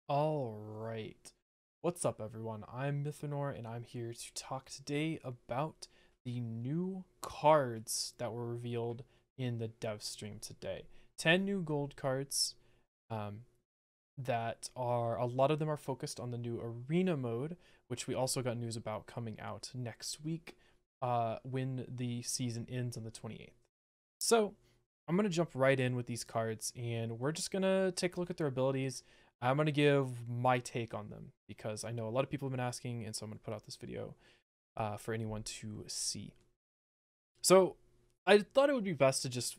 All right. What's up, everyone? I'm Mithranor, and I'm here to talk today about the new cards that were revealed in the dev stream today. 10 new gold cards um, that are, a lot of them are focused on the new arena mode, which we also got news about coming out next week when the season ends on the 28th. So I'm going to jump right in with these cards, and we're just going to take a look at their abilities. I'm going to give my take on them because I know a lot of people have been asking, and so I'm going to put out this video for anyone to see. So I thought it would be best to just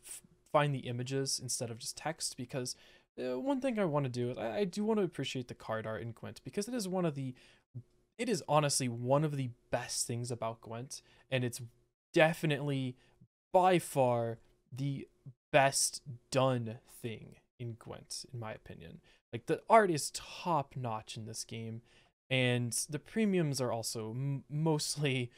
find the images instead of just text because one thing I want to do is I do want to appreciate the card art in Gwent because it is honestly one of the best things about Gwent, and it's definitely by far the best done thing in Gwent, in my opinion. Like, the art is top notch in this game, and the premiums are also mostly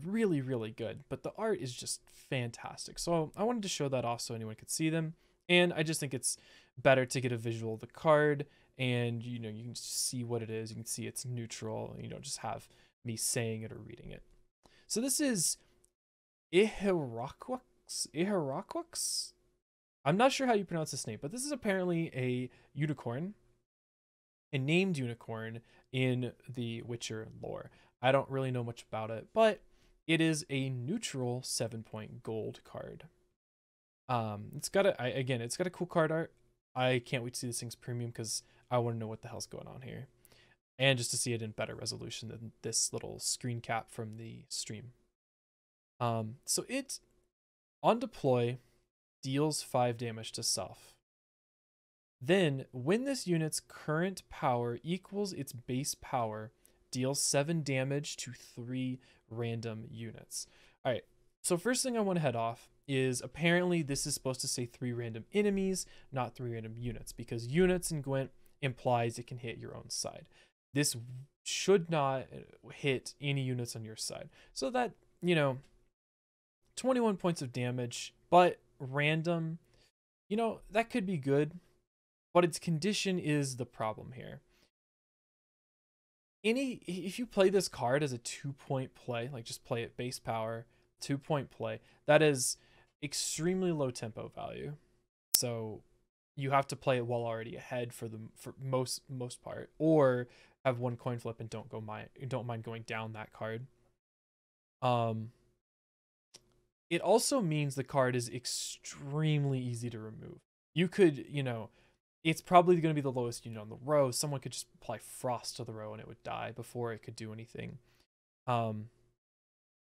really, really good. But the art is just fantastic. So I wanted to show that off so anyone could see them. And I just think it's better to get a visual of the card, and you can see what it is. You can see it's neutral. You don't just have me saying it or reading it. So this is Ihiraquox? I'm not sure how you pronounce this name, but this is apparently a unicorn, a named unicorn in the Witcher lore. I don't really know much about it, but it is a neutral 7-point gold card. It's got it's got a cool card art. I can't wait to see this thing's premium because I want to know what the hell's going on here, and just to see it in better resolution than this little screen cap from the stream. So it on deploy deals 5 damage to self. Then, when this unit's current power equals its base power, deals 7 damage to 3 random units. Alright, so first thing I want to head off is apparently this is supposed to say 3 random enemies, not 3 random units, because units in Gwent implies it can hit your own side. This should not hit any units on your side. So that, 21 points of damage, but random, that could be good, but its condition is the problem here. If you play this card as a 2-point play, like just play it base power, 2-point play, that is extremely low tempo value. So you have to play it while already ahead for most part, or have one coin flip and don't mind going down that card. It also means the card is extremely easy to remove. You could, it's probably going to be the lowest unit on the row. Someone could just apply Frost to the row and it would die before it could do anything.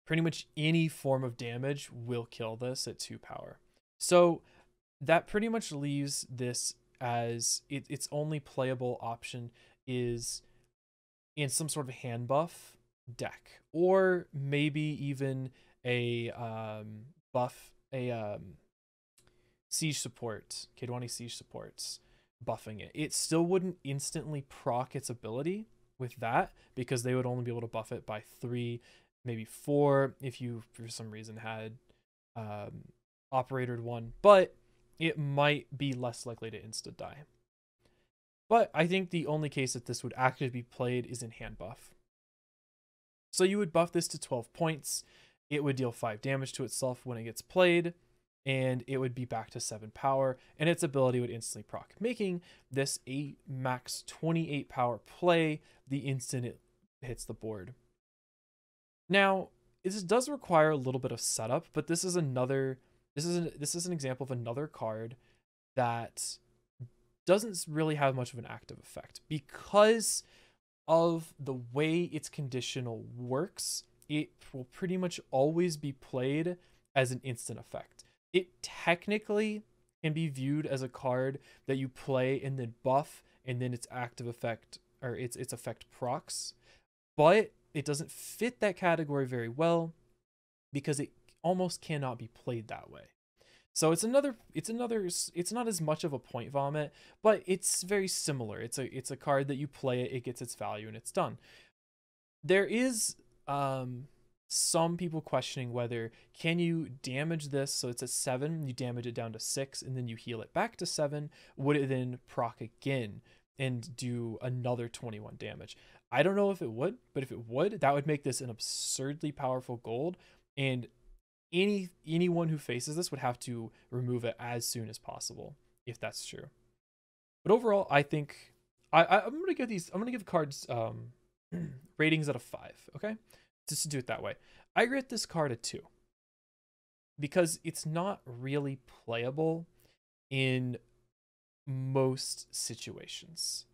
Pretty much any form of damage will kill this at 2 power. So that pretty much leaves this as its only playable option is in some sort of hand buff deck, or maybe even a siege support, K20 siege supports buffing it. It still wouldn't instantly proc its ability with that because they would only be able to buff it by 3, maybe 4 if you for some reason had operated one, but it might be less likely to insta die. But I think the only case that this would actually be played is in hand buff. So you would buff this to 12 points. It would deal 5 damage to itself when it gets played, and it would be back to 7 power, and its ability would instantly proc, making this a max 28 power play the instant it hits the board. Now, this does require a little bit of setup, but this is an example of another card that doesn't really have much of an active effect because of the way its conditional works. It will pretty much always be played as an instant effect. It technically can be viewed as a card that you play and then buff, and then its active effect or its effect procs, but it doesn't fit that category very well because it almost cannot be played that way. So it's not as much of a point vomit, but it's very similar. It's a card that you play it gets its value, and it's done. There is some people questioning whether can you damage this, so it's at 7, you damage it down to 6, and then you heal it back to 7. Would it then proc again? and do another 21 damage. I don't know if it would, but if it would, that would make this an absurdly powerful gold, and anyone who faces this would have to remove it as soon as possible if that's true. But overall, I think I'm gonna give these. I'm gonna give cards ratings out of 5. Okay, just to do it that way. I rate this card a 2 because it's not really playable in most situations,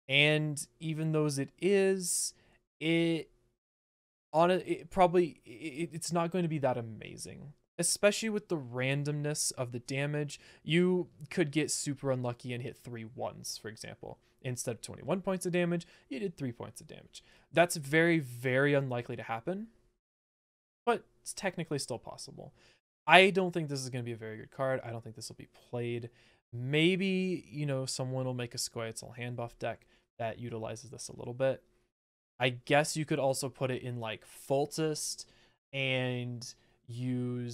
and even those it is, it it's not going to be that amazing, especially with the randomness of the damage. You could get super unlucky and hit 3 1s, for example. Instead of 21 points of damage, you did 3 points of damage. That's very, very unlikely to happen, but it's technically still possible. I don't think this is going to be a very good card. I don't think this will be played. Maybe, someone will make a Scoia'tael hand buff deck that utilizes this a little bit. I guess you could also put it in like Foltest and you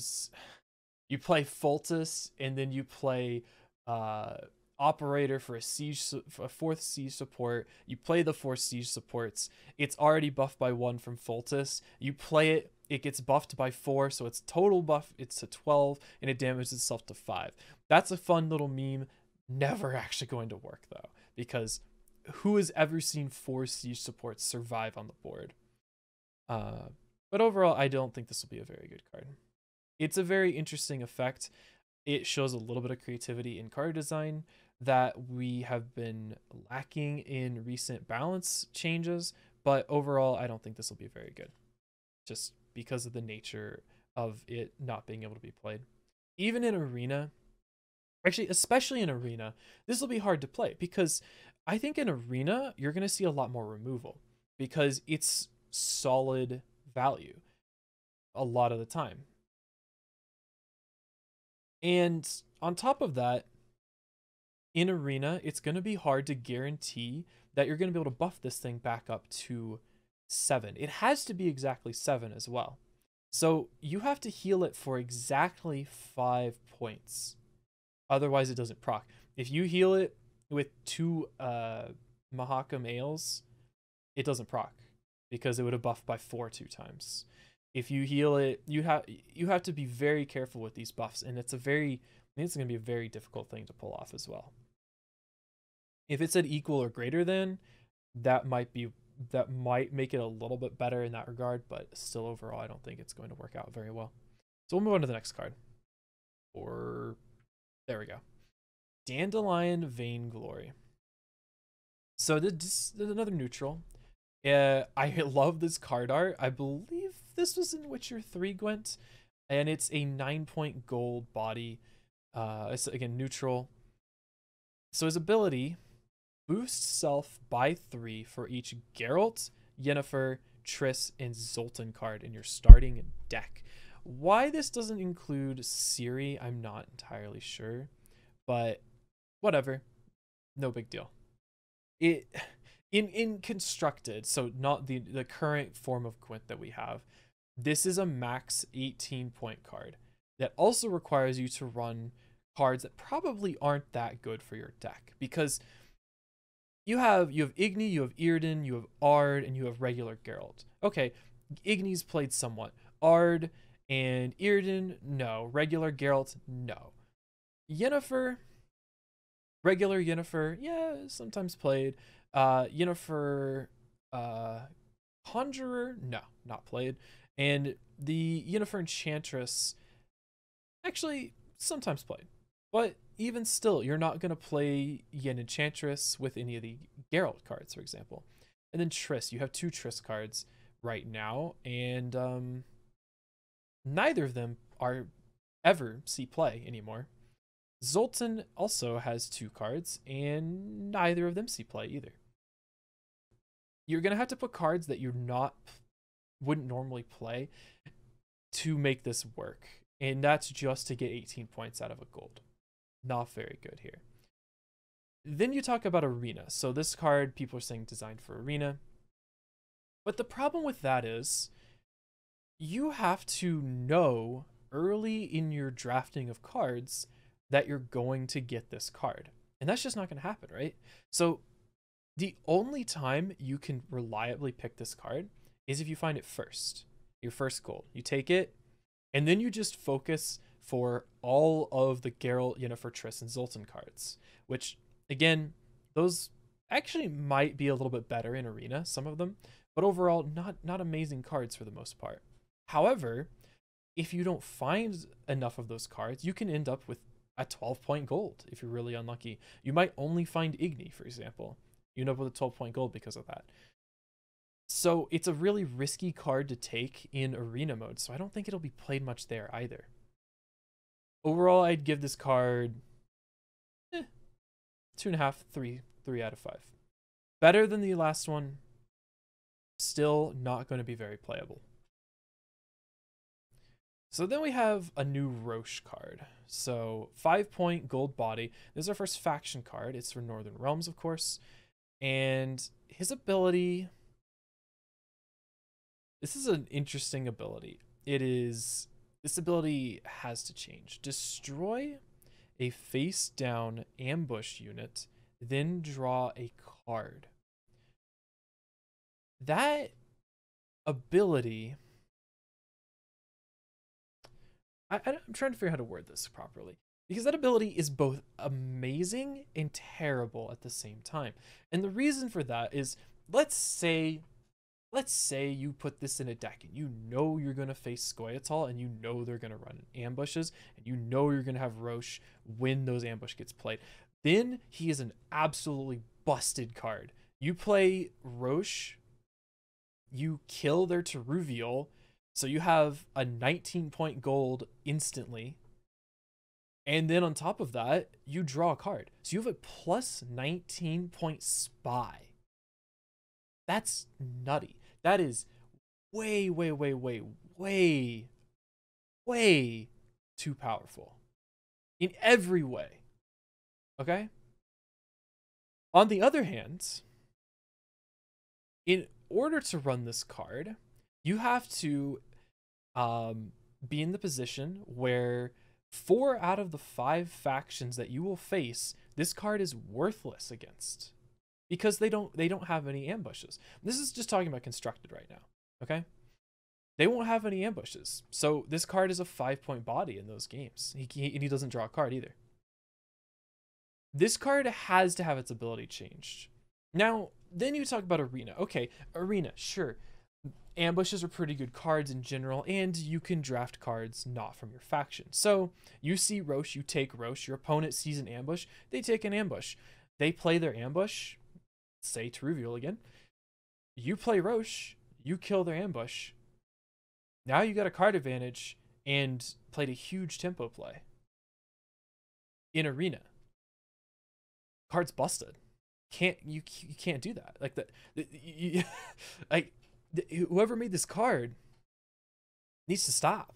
play Foltest and then you play Operator for a 4th siege support. You play the 4 siege supports. It's already buffed by 1 from Foltest. You play it, it gets buffed by 4, so its total buff, it's to 12, and it damages itself to 5. That's a fun little meme. Never actually going to work though, because who has ever seen 4 siege supports survive on the board? But overall, I don't think this will be a very good card. It's a very interesting effect. It shows a little bit of creativity in card design that we have been lacking in recent balance changes, but overall, I don't think this will be very good, just because of the nature of it not being able to be played. Even in Arena, actually, especially in Arena, this will be hard to play, because I think in Arena, you're going to see a lot more removal, because it's solid value a lot of the time. And on top of that, in Arena, it's going to be hard to guarantee that you're going to be able to buff this thing back up to 7. It has to be exactly 7 as well. So you have to heal it for exactly 5 points. Otherwise, it doesn't proc. If you heal it with 2 Mahakam Ales, it doesn't proc, because it would have buffed by 4 2 times. If you heal it, you have to be very careful with these buffs, and it's going to be a very difficult thing to pull off as well. If it said equal or greater than, that might make it a little bit better in that regard, but still overall, I don't think it's going to work out very well. So we'll move on to the next card. There we go. Dandelion Vainglory. So this is another neutral. I love this card art. I believe this was in Witcher 3 Gwent, and it's a 9-point gold body. It's again neutral. So his ability boosts self by 3 for each Geralt, Yennefer, Triss, and Zoltan card in your starting deck. Why this doesn't include Ciri, I'm not entirely sure, but whatever, no big deal. It in constructed, so not the current form of Gwent that we have, this is a max 18-point card that also requires you to run cards that probably aren't that good for your deck, because you have Igni, you have Yrden, you have Ard, and you have regular Geralt. Okay, Igni's played somewhat. Ard and Yrden, no. Regular Geralt, no. Yennefer, regular Yennefer, yeah, sometimes played. Yennefer, Conjurer, no, not played. And the Yennefer Enchantress, actually, sometimes played. But even still, you're not going to play Yen Enchantress with any of the Geralt cards, for example. And then Triss, you have 2 Triss cards right now, and neither of them are ever see play anymore. Zoltan also has 2 cards, and neither of them see play either. You're going to have to put cards that wouldn't normally play to make this work. And that's just to get 18 points out of a gold. Not very good here. Then you talk about Arena. So this card, people are saying designed for Arena. But the problem with that is you have to know early in your drafting of cards that you're going to get this card. And that's just not going to happen, right? So the only time you can reliably pick this card is if you find it first, your first gold. You take it, and then you just focus for all of the Geralt, Yennefer, Triss, and Zoltan cards, which, again, those actually might be a little bit better in Arena, some of them, but overall, not amazing cards for the most part. However, if you don't find enough of those cards, you can end up with a 12-point gold if you're really unlucky. You might only find Igni, for example. You end up with a 12-point gold because of that. So it's a really risky card to take in Arena mode, so I don't think it'll be played much there either. Overall, I'd give this card 2.5, 3 out of 5. Better than the last one. Still not going to be very playable. So then we have a new Roche card. So 5-point gold body. This is our first faction card. It's for Northern Realms, of course. And his ability... This is an interesting ability. This ability has to change. Destroy a face-down ambush unit, then draw a card. That ability... I'm trying to figure out how to word this properly, because that ability is both amazing and terrible at the same time. And the reason for that is, let's say you put this in a deck and you know you're going to face Scoia'tael and you know they're going to run ambushes and you know you're going to have Roche when those ambush gets played. Then he is an absolutely busted card. You play Roche, you kill their Teruvial, so you have a 19-point gold instantly. And then on top of that, you draw a card. So you have a plus 19-point spy. That's nutty. That is way, way, way, way, way, way too powerful. In every way. Okay? On the other hand, in order to run this card, you have to be in the position where 4 out of the 5 factions that you will face, this card is worthless against, because they don't have any ambushes. This is just talking about constructed right now, okay? They won't have any ambushes, so this card is a 5-point body in those games. He doesn't draw a card either. This card has to have its ability changed. Now, then you talk about Arena. Okay, Arena, sure. Ambushes are pretty good cards in general, and you can draft cards not from your faction. So you see Roche, you take Roche. Your opponent sees an ambush, they take an ambush. They play their ambush, say Teruvial again. You play Roche, you kill their ambush. Now you got a card advantage and played a huge tempo play. In Arena, card's busted. You can't do that. Like whoever made this card needs to stop.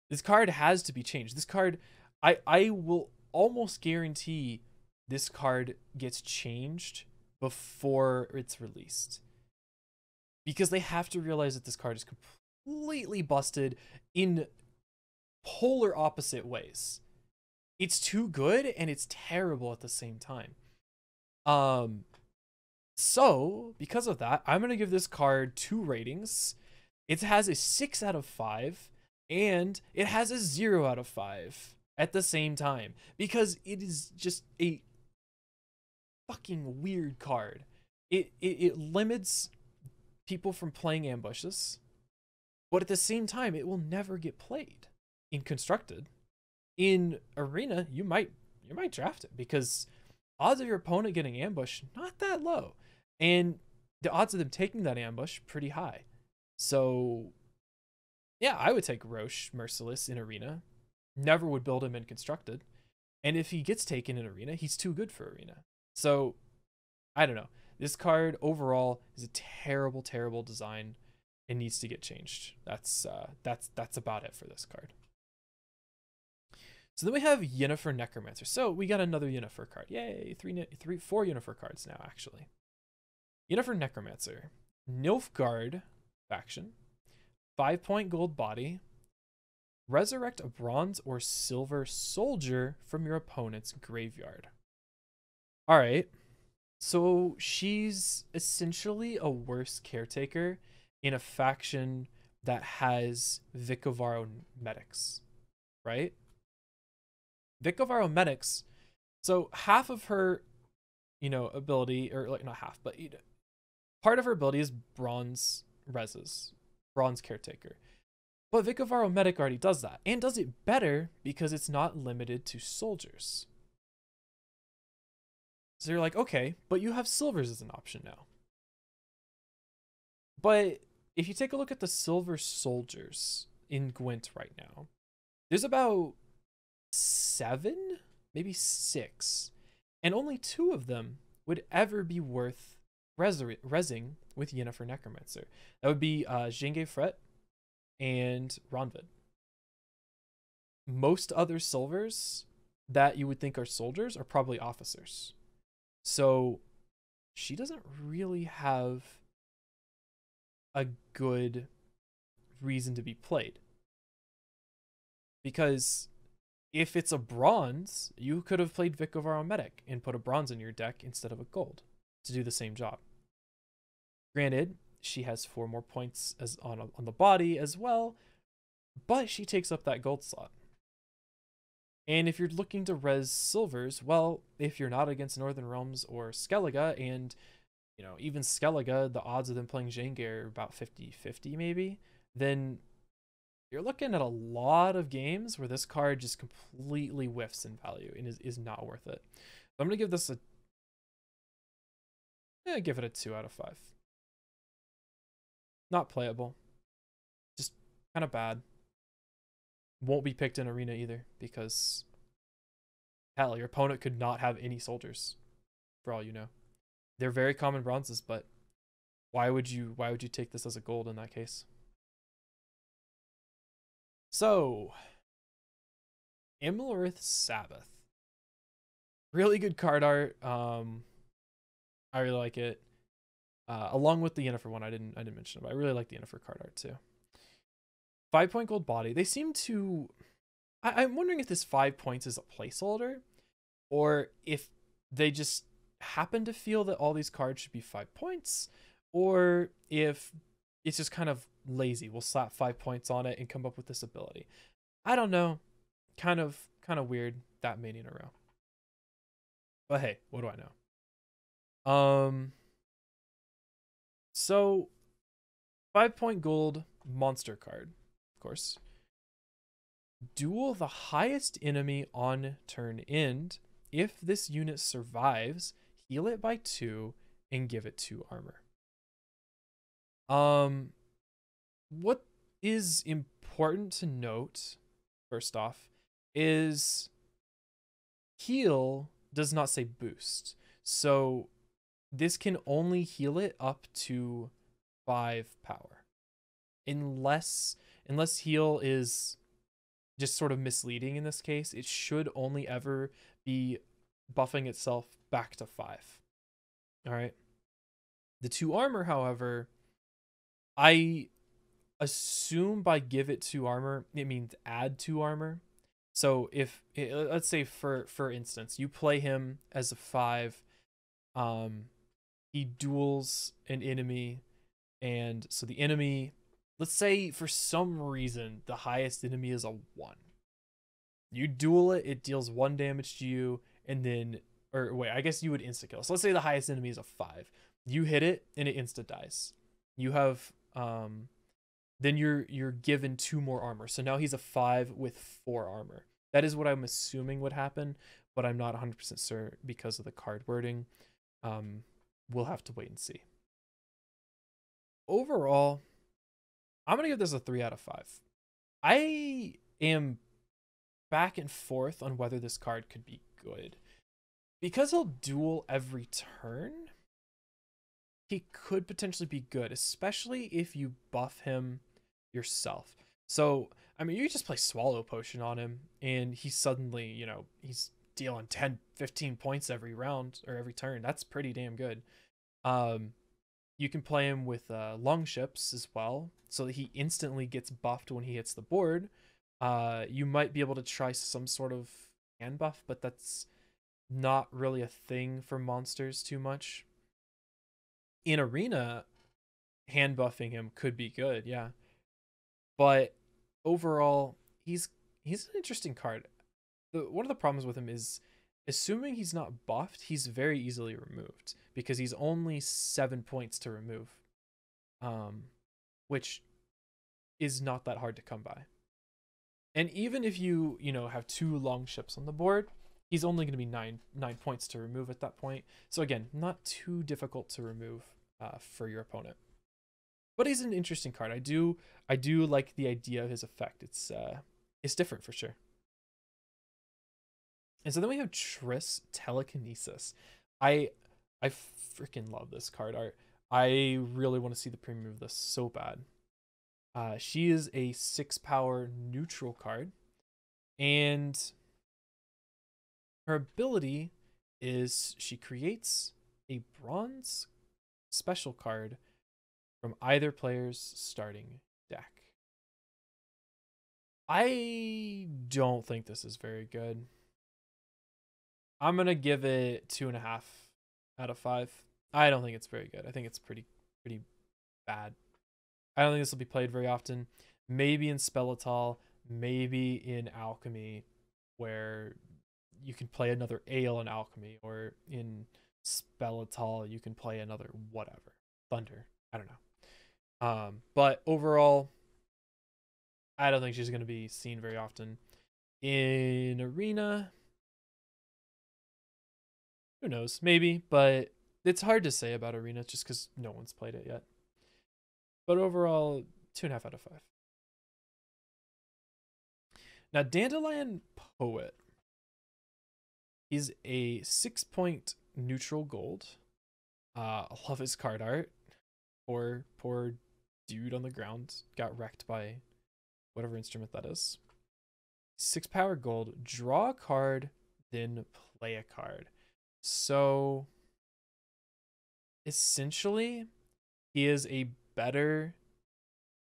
This card has to be changed. This card, I will almost guarantee this card gets changed before it's released, because they have to realize that this card is completely busted in polar opposite ways. It's too good and it's terrible at the same time. So, because of that, I'm going to give this card 2 ratings. It has a 6 out of 5, and it has a 0 out of 5 at the same time, because it is just a fucking weird card. It limits people from playing ambushes, but at the same time, it will never get played in Constructed. In Arena, you might draft it, because odds of your opponent getting ambushed, not that low. And the odds of them taking that ambush, pretty high. So, yeah, I would take Roche Merciless in Arena. Never would build him in Constructed. And if he gets taken in Arena, he's too good for Arena. So, I don't know. This card overall is a terrible, terrible design. It needs to get changed. That's about it for this card. So then we have Yennefer Necromancer. So we got another Yennefer card. Yay, 4 Yennefer cards now, actually. Yennefer Necromancer. Nilfgaard faction. 5-point gold body. Resurrect a bronze or silver soldier from your opponent's graveyard. All right. So she's essentially a worse caretaker in a faction that has Vicovaro medics, right? Vicovaro medics. So half of her, ability, or like not half, but part of her ability is bronze reses, bronze caretaker. But Vicovaro medic already does that and does it better because it's not limited to soldiers. So you're like, okay, but you have silvers as an option now. But if you take a look at the silver soldiers in Gwent right now, there's about 7, maybe 6, and only 2 of them would ever be worth resing with Yennefer Necromancer. That would be Jenge Fret and Ronvid. Most other silvers that you would think are soldiers are probably officers. So she doesn't really have a good reason to be played. Because if it's a bronze, you could have played Vicovaro Medic and put a bronze in your deck instead of a gold to do the same job. Granted, she has 4 more points as on the body as well, but she takes up that gold slot. And if you're looking to res silvers, well, if you're not against Northern Realms or Skellige, and even Skellige, the odds of them playing Jenge are about 50-50 maybe, then you're looking at a lot of games where this card just completely whiffs in value and is not worth it. So I'm gonna give this give it a 2 out of 5. Not playable, just kind of bad. Won't be picked in arena either because hell, your opponent could not have any soldiers for all you know. They're very common bronzes, but why would you take this as a gold in that case? So, Imlerith Sabbath. Really good card art. I really like it. Along with the Yennefer one, I didn't mention it, but I really like the Yennefer card art too. 5-point gold body. They seem to. I'm wondering if this 5 points is a placeholder, or if they just happen to feel that all these cards should be 5 points, or if it's just kind of lazy. We'll slap 5 points on it and come up with this ability. I don't know. Kind of weird that many in a row. But hey, what do I know? So 5-point gold monster card, of course. Duel the highest enemy on turn end. If this unit survives, heal it by 2 and give it 2 armor. What is important to note, first off, is heal does not say boost. So this can only heal it up to 5 power. Unless heal is just sort of misleading in this case, it should only ever be buffing itself back to 5. All right. The 2 armor, however, I assume by give it 2 armor, it means add 2 armor. So if let's say for instance, you play him as a 5, he duels an enemy, and so the enemy, let's say for some reason the highest enemy is a 1. You duel it, it deals 1 damage to you, and then, or wait, I guess you would insta kill. So let's say the highest enemy is a 5. You hit it and it insta dies. You have then you're given 2 more armor. So now he's a 5 with 4 armor. That is what I'm assuming would happen, but I'm not 100% sure because of the card wording. We'll have to wait and see. Overall, I'm gonna give this a 3 out of 5. I am back and forth on whether this card could be good. Because he'll duel every turn, he could potentially be good, especially if you buff him yourself. So, I mean, you just play Swallow Potion on him, and he's suddenly, he's dealing 10, 15 points every round, or every turn. That's pretty damn good. You can play him with Longships as well, so that he instantly gets buffed when he hits the board. You might be able to try some sort of hand buff, but that's not really a thing for monsters too much. In Arena, hand buffing him could be good, yeah. But overall, he's an interesting card. One of the problems with him is, assuming he's not buffed, he's very easily removed because he's only 7 points to remove, um, which is not that hard to come by. And even if you have two long ships on the board, he's only going to be nine points to remove at that point. So again, not too difficult to remove for your opponent. But he's an interesting card. I do like the idea of his effect. It's different for sure. And so then we have Triss Telekinesis. I I freaking love this card art. I really want to see the premium of this so bad. She is a 6 power neutral card, and her ability is she creates a bronze special card from either player's starting deck. I don't think this is very good. I'm gonna give it 2.5 out of 5. I don't think it's very good. I think it's pretty bad. I don't think this will be played very often. Maybe in Spellital, maybe in Alchemy, where you can play another Ale in Alchemy, or in Spellital you can play another whatever. Thunder. I don't know. But overall, I don't think she's gonna be seen very often. In Arena, who knows? Maybe, but it's hard to say about Arena just because no one's played it yet. But overall, 2.5 out of 5. Now, Dandelion Poet. He's a 6 point neutral gold. I love his card art. Poor dude on the ground got wrecked by whatever instrument that is. 6 power gold. Draw a card, then play a card. So essentially, he's a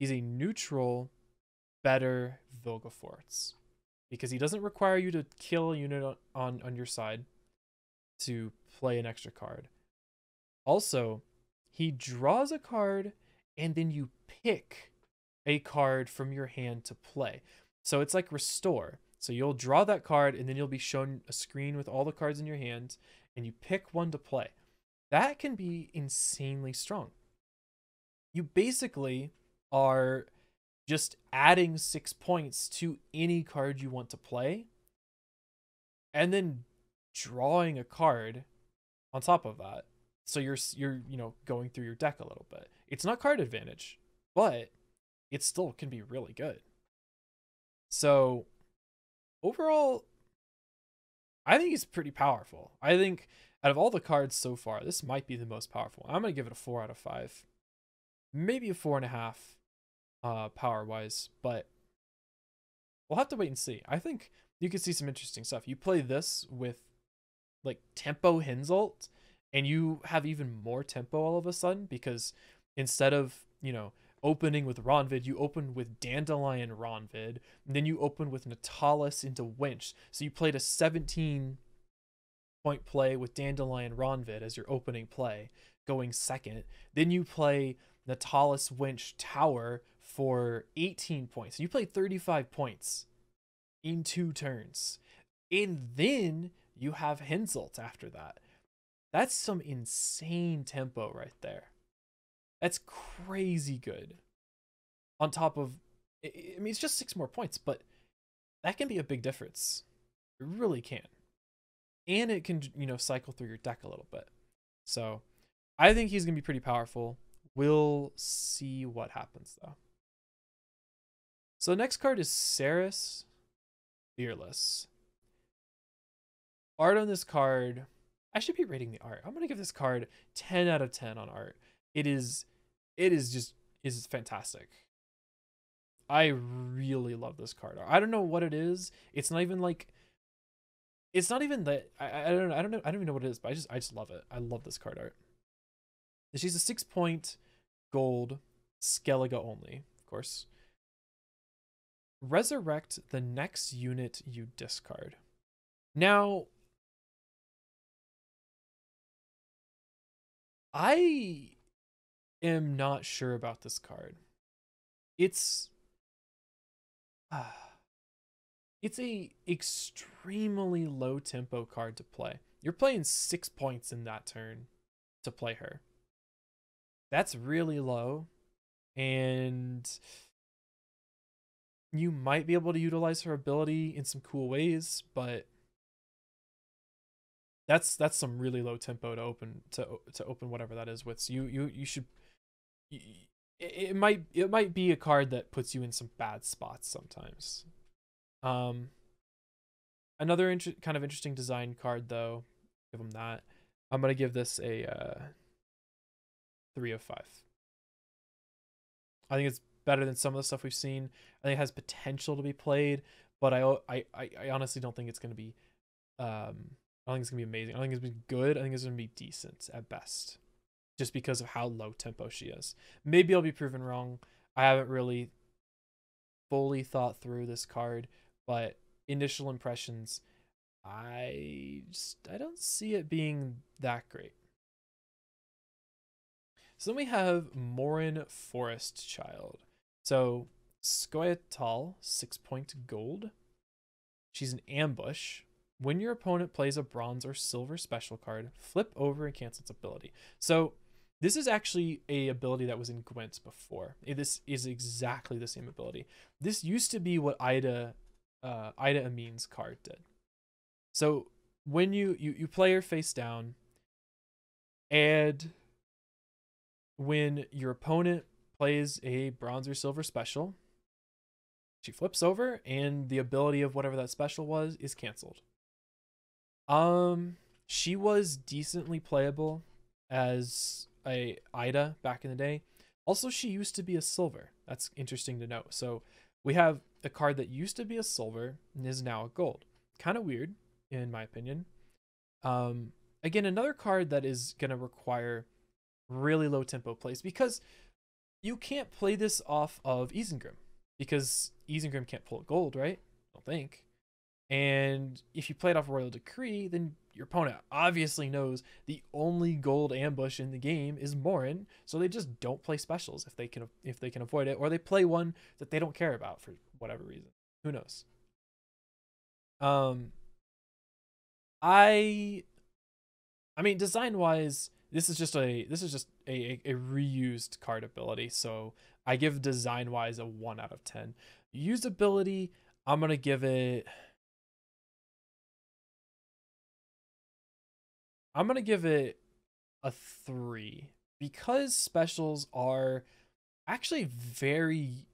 neutral, better Vilgefortz, because he doesn't require you to kill a unit on your side to play an extra card. Also, he draws a card and then you pick a card from your hand to play. So it's like Restore. So you'll draw that card and then you'll be shown a screen with all the cards in your hand and you pick one to play. That can be insanely strong. You basically are just adding 6 points to any card you want to play and then drawing a card on top of that. So you're going through your deck a little bit. It's not card advantage, but it still can be really good. So overall, I think he's pretty powerful. I think out of all the cards so far, this might be the most powerful. I'm gonna give it a 4 out of 5, maybe a 4.5 power wise, but we'll have to wait and see. I think you could see some interesting stuff. You play this with like tempo Hinselt, and you have even more tempo all of a sudden, because instead of opening with Ronvid, you open with Dandelion Ronvid, and then you open with Natalis into Winch. So you played a 17-point play with Dandelion Ronvid as your opening play, going second. Then you play Natalis Winch Tower for 18 points. You played 35 points in 2 turns. And then you have Hinselt after that. That's some insane tempo right there. That's crazy good. On top of, I mean, it's just 6 more points, but that can be a big difference. It really can. And it can, cycle through your deck a little bit. So I think he's going to be pretty powerful. We'll see what happens, though. So the next card is Saris Fearless. Art on this card, I should be rating the art. I'm going to give this card 10 out of 10 on art. It is fantastic. I really love this card. I don't know what it is. It's not even that I don't know. I don't even know what it is, but I just love it. I love this card art. She's a 6-point gold Skellige only, of course. Resurrect the next unit you discard. Now, I am not sure about this card. It's it's a extremely low tempo card to play. You're playing 6 points in that turn to play her. That's really low, and you might be able to utilize her ability in some cool ways, but that's some really low tempo to open whatever that is with. So you should it might be a card that puts you in some bad spots sometimes. Um, Another kind of interesting design card though. Give them that. I'm gonna give this a 3 of 5. I think it's better than some of the stuff we've seen. I think it has potential to be played, but I honestly don't think it's gonna be I don't think it's gonna be amazing. I don't think it's gonna be good. I think it's gonna be decent at best, just because of how low tempo she is. Maybe I'll be proven wrong. I haven't really fully thought through this card, but initial impressions, I don't see it being that great. So then we have Morin Forest Child. So Scoia'tael, 6-point gold. She's an ambush. When your opponent plays a bronze or silver special card, flip over and cancel its ability. So this is actually a ability that was in Gwent before. This is exactly the same ability. This used to be what Ida Amin's card did. So when you play her face down, and when your opponent plays a bronze or silver special, she flips over and the ability of whatever that special was is canceled. She was decently playable as a Ida back in the day. Also, she used to be a silver. That's interesting to note. So we have a card that used to be a silver and is now a gold. Kind of weird, in my opinion. Again, another card that is going to require really low tempo plays, because you can't play this off of Isengrim, because Isengrim can't pull a gold, right? I don't think. And if you play it off Royal Decree, then your opponent obviously knows the only gold ambush in the game is Morin, so they just don't play specials if they can avoid it, or they play one that they don't care about for whatever reason. Who knows? I mean, design wise, this is just a reused card ability, so I give design wise a 1 out of 10. Usability, I'm gonna give it a 3, because specials are actually very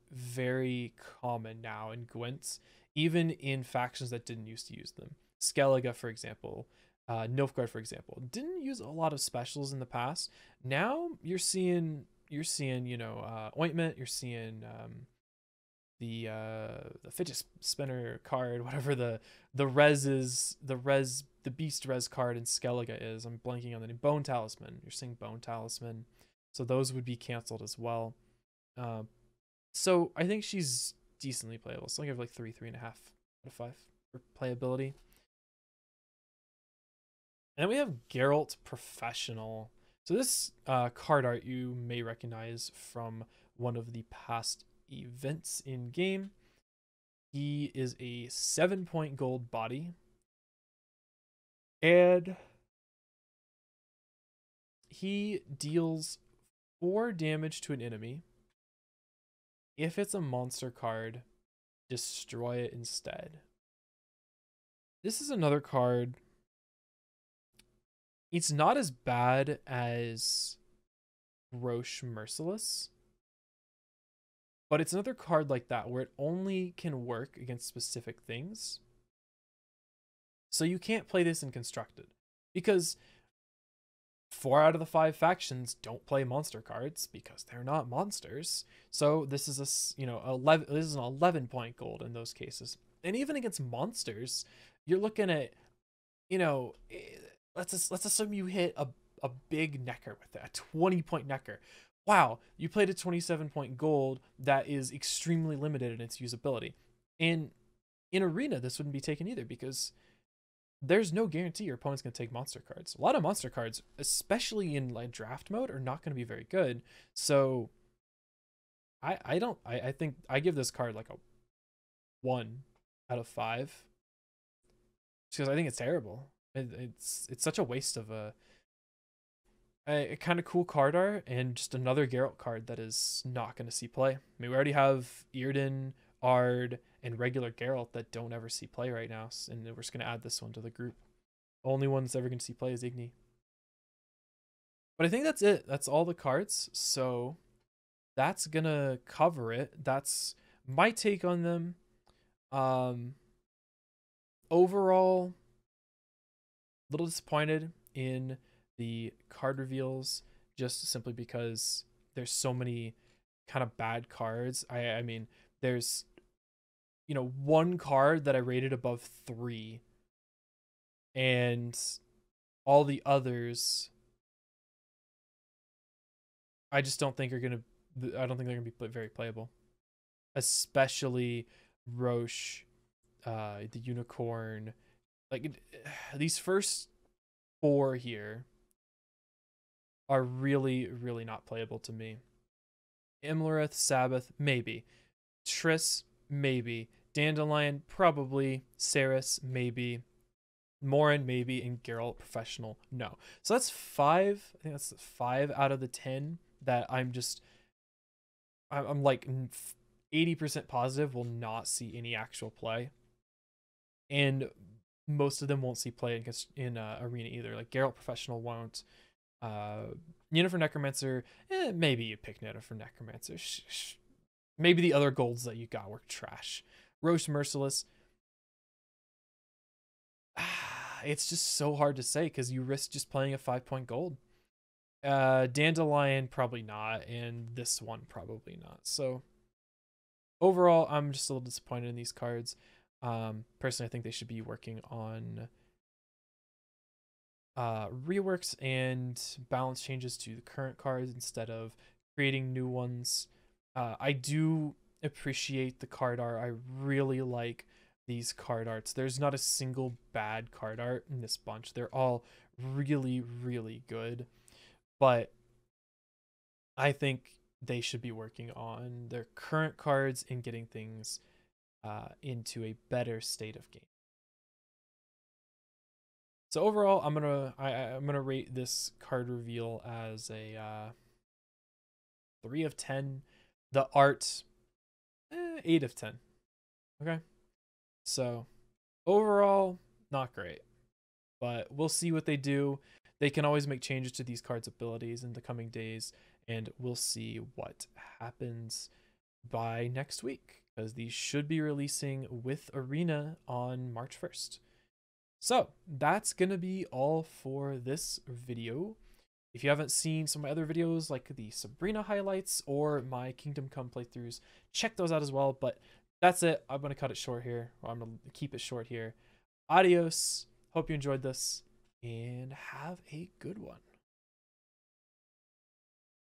common now in Gwent, even in factions that didn't used to use them. Skellige, for example, Nilfgaard, for example, didn't use a lot of specials in the past. Now you're seeing ointment. You're seeing the fidget spinner card, whatever the beast res card in Skellige is. I'm blanking on the name. Bone Talisman. You're seeing Bone Talisman, so those would be canceled as well. So I think she's decently playable. So I'll give like 3.5 out of 5 for playability. And then we have Geralt Professional. So this card art you may recognize from one of the past events in game. He is a 7-point gold body, and he deals 4 damage to an enemy. If it's a monster card, destroy it instead. This is another card. It's not as bad as Roche Merciless, but it's another card like that where it only can work against specific things. So you can't play this in Constructed, because 4 out of the 5 factions don't play monster cards because they're not monsters. So this is this is an 11-point gold in those cases. And even against monsters, you're looking at, let's assume you hit a big necker with it, a 20-point necker. Wow, you played a 27-point gold that is extremely limited in its usability. And in Arena, this wouldn't be taken either, because there's no guarantee your opponent's going to take monster cards. A lot of monster cards, especially in like draft mode, are not going to be very good. So I think I give this card like a 1 out of 5 because I think it's terrible. It's such a waste of a kind of cool card art and just another Geralt card that is not going to see play. I mean, we already have Irden, Ard, and regular Geralt that don't ever see play right now, and we're just going to add this one to the group. Only one that's ever going to see play is Igni. But I think that's it. That's all the cards. So that's going to cover it. That's my take on them. Overall, a little disappointed in the card reveals just simply because there's so many kind of bad cards. I mean, there's one card that I rated above 3, and all the others I just don't think are gonna. I don't think they're gonna be very playable, especially Roche, the Unicorn. Like these first 4 here are really, really not playable to me. Imlerith, Sabbath, maybe. Triss, maybe. Dandelion, probably. Ceres, maybe. Morin, maybe. And Geralt, Professional, no. So that's 5. I think that's 5 out of the 10 that I'm like 80% positive will not see any actual play. And most of them won't see play in Arena either. Like Geralt Professional won't. Yennefer Necromancer, maybe you pick Yennefer Necromancer. Maybe the other golds that you got were trash. Roche Merciless. It's just so hard to say because you risk just playing a 5-point gold. Dandelion, probably not. And this one, probably not. So overall, I'm just a little disappointed in these cards. Personally, I think they should be working on reworks and balance changes to the current cards instead of creating new ones. I do appreciate the card art. I really like these card arts. There's not a single bad card art in this bunch. They're all really, really good. But I think they should be working on their current cards and getting things into a better state of game. So overall, I'm gonna rate this card reveal as a 3 of 10. The art, 8 of 10. Okay, so overall, not great, but we'll see what they do. They can always make changes to these cards' abilities in the coming days, and we'll see what happens by next week, because these should be releasing with Arena on March 1st. So that's gonna be all for this video. If you haven't seen some of my other videos like the Sabrina highlights or my Kingdom Come playthroughs, check those out as well. But that's it. I'm gonna cut it short here, or I'm gonna keep it short here. Adios. Hope you enjoyed this, and have a good one.